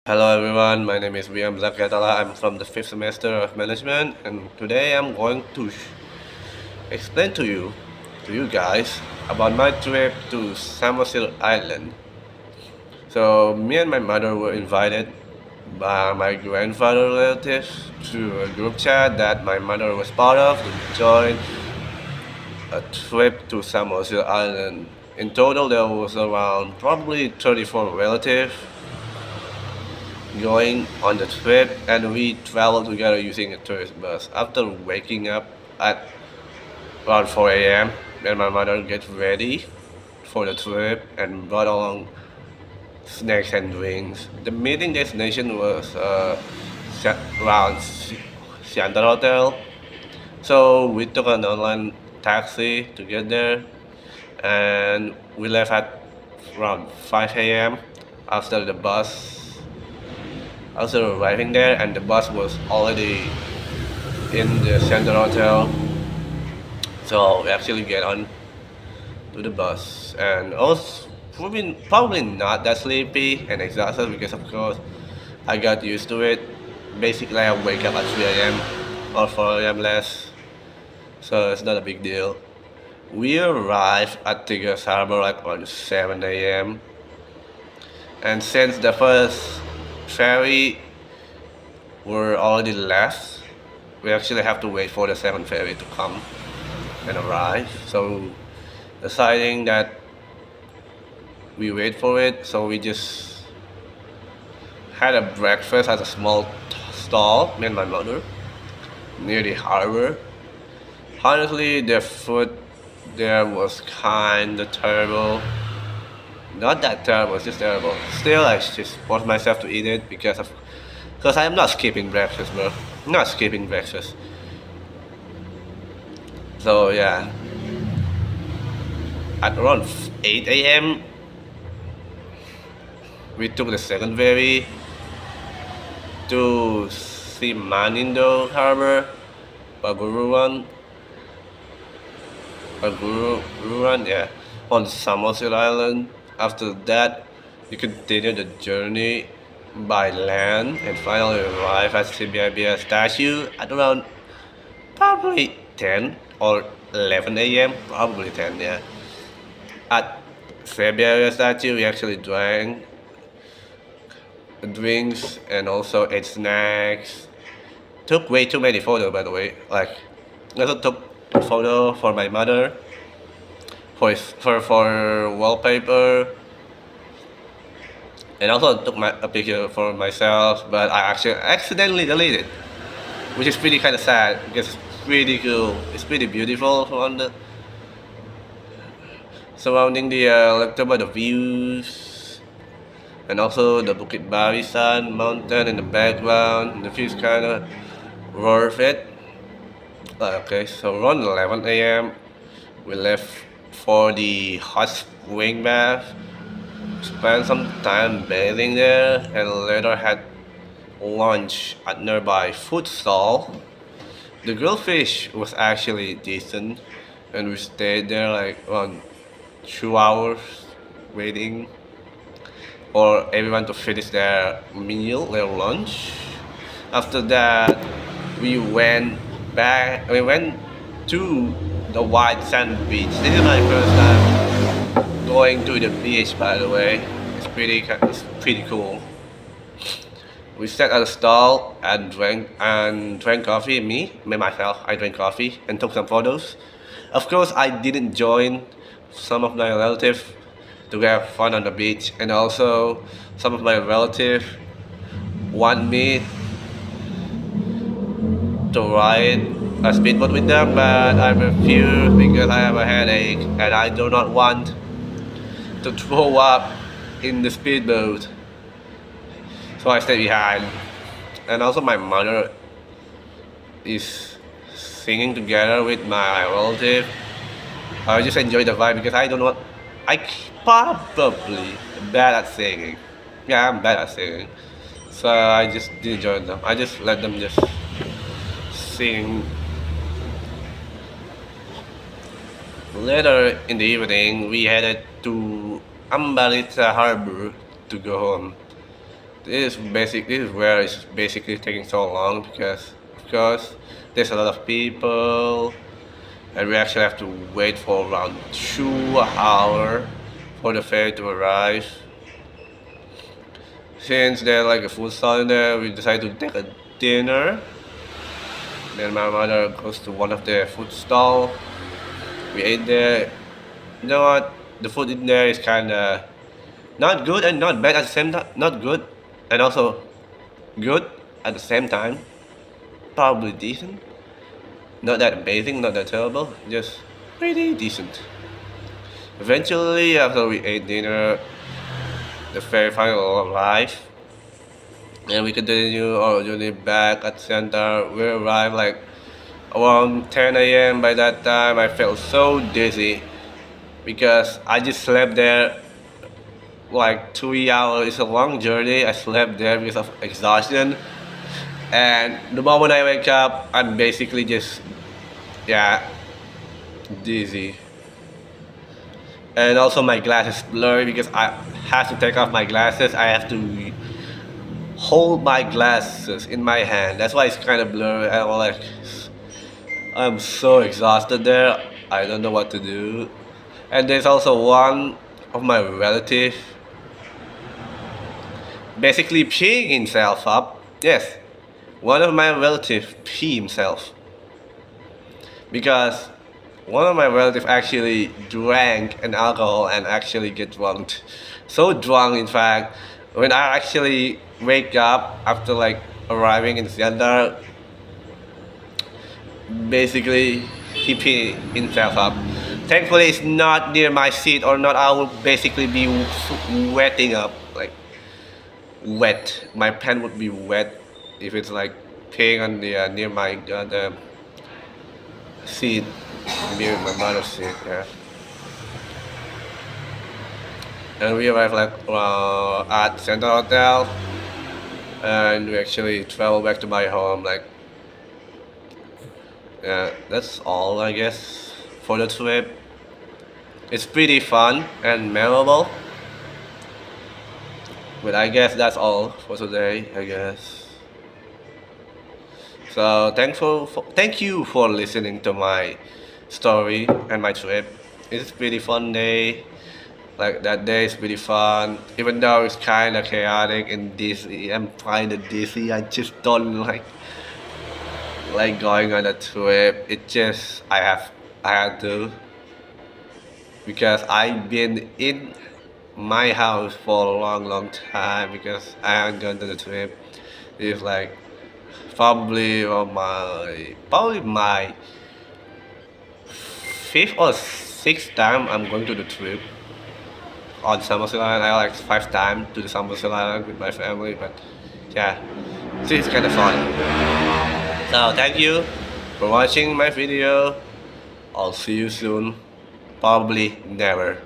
Hello everyone, my name is Wiaam Zaki Atalah. I'm from the 5th semester of management, and today I'm going to explain to you guys, about my trip to Samosir Island. So me and my mother were invited by my grandfather relatives to a group chat that my mother was part of to join a trip to Samosir Island. In total, there was around probably 34 relatives going on the trip, and we traveled together using a tourist bus. After waking up at around 4 a.m., me and my mother get ready for the trip and brought along snacks and drinks. The meeting destination was around Siantar Hotel, so we took an online taxi to get there, and we left at around 5 a.m. after the bus after arriving there, and the bus was already in the center hotel. So we actually get on to the bus, and I was probably not that sleepy and exhausted because of course I got used to it. Basically, I wake up at 3 a.m. or 4 a.m. less, so it's not a big deal. We arrived at Tigers Harbor like on 7 a.m. And since the first ferry were already left, we actually have to wait for the second ferry to come and arrive. So deciding that we wait for it, so we just had a breakfast at a small stall, me and my mother, near the harbor. Honestly, the food there was kinda terrible. Not that terrible, it's just terrible. Still, I just forced myself to eat it because I'm not skipping breakfast, bro. I'm not skipping breakfast. So yeah, at around 8 a.m., we took the second ferry to Simanindo Harbor, Paguruan, Paguruan, yeah, on Samosir Island. After that, we continued the journey by land and finally arrived at CBIBS statue at around probably 10 or 11 a.m. Probably 10, yeah. At CBIBS statue, we actually drank drinks and also ate snacks. Took way too many photos, by the way. Like, I also took a photo for my mother, for wallpaper, and also took a picture for myself, but I actually accidentally deleted, which is pretty kind of sad because it's pretty cool. It's pretty beautiful on the surrounding the the views, and also the Bukit Barisan mountain in the background. The view's kind of worth it. Okay, so around 11 a.m. we left for the hot spring bath, spent some time bathing there, and later had lunch at nearby food stall. The grilled fish was actually decent, and we stayed there like around 2 hours waiting for everyone to finish their meal, their lunch. After that, we went we went to the white sand beach. This is my first time going to the beach, by the way. It's pretty cool. We sat at a stall and drank coffee. Me myself, I drank coffee and took some photos. Of course, I didn't join some of my relatives to have fun on the beach, and also some of my relatives want me to ride a speedboat with them, but I refuse because I have a headache and I do not want to throw up in the speedboat. So I stay behind. And also my mother is singing together with my relative. I just enjoy the vibe because I don't know. I probably bad at singing. Yeah, I'm bad at singing. So I just didn't join them. I just let them just sing. Later in the evening, we headed to Ambalita Harbor to go home. This is where it's basically taking so long because of course there's a lot of people and we actually have to wait for around 2 hours for the ferry to arrive. Since there's like a food stall in there, we decided to take a dinner. Then my mother goes to one of the food stall. We ate there. You know what? The food in there is kind of not good and not bad at the same time. Not good and also good at the same time. Probably decent. Not that amazing, not that terrible. Just pretty decent. Eventually, after we ate dinner, the ferry finally arrived. And we continue our journey back at center. We arrived like around 10 a.m. By that time, I felt so dizzy because I just slept there like 3 hours. It's a long journey. I slept there because of exhaustion. And the moment I wake up, I'm basically just, yeah, dizzy. And also my glasses blurry because I have to take off my glasses. I have to hold my glasses in my hand. That's why it's kind of blurry. I'm so exhausted there. I don't know what to do. And there's also one of my relatives basically peeing himself up. Yes, one of my relatives pee himself because one of my relatives actually drank an alcohol and actually get drunk. So drunk, in fact, when I actually wake up after like arriving in Center, basically he pee himself up. Thankfully, it's not near my seat or not. I will basically be wetting up, like wet. My pen would be wet if it's like peeing on the near my seat, near my mother's seat. Yeah. And we arrived like at Center Hotel, and we actually traveled back to my home. Like, yeah, that's all I guess for the trip. It's pretty fun and memorable, but I guess that's all for today. I guess. So thank you for listening to my story and my trip. It's a pretty fun day. Like that day is pretty fun, even though it's kind of chaotic and dizzy. I'm kind of dizzy. I just don't like going on a trip. It just I had to because I've been in my house for a long time because I haven't gone to the trip. It's like probably my fifth or sixth time I'm going to the trip on Samosir Island. I like 5 times to the Samosir Island with my family, but yeah, it's kind of fun. So thank you for watching my video. I'll see you soon. Probably never.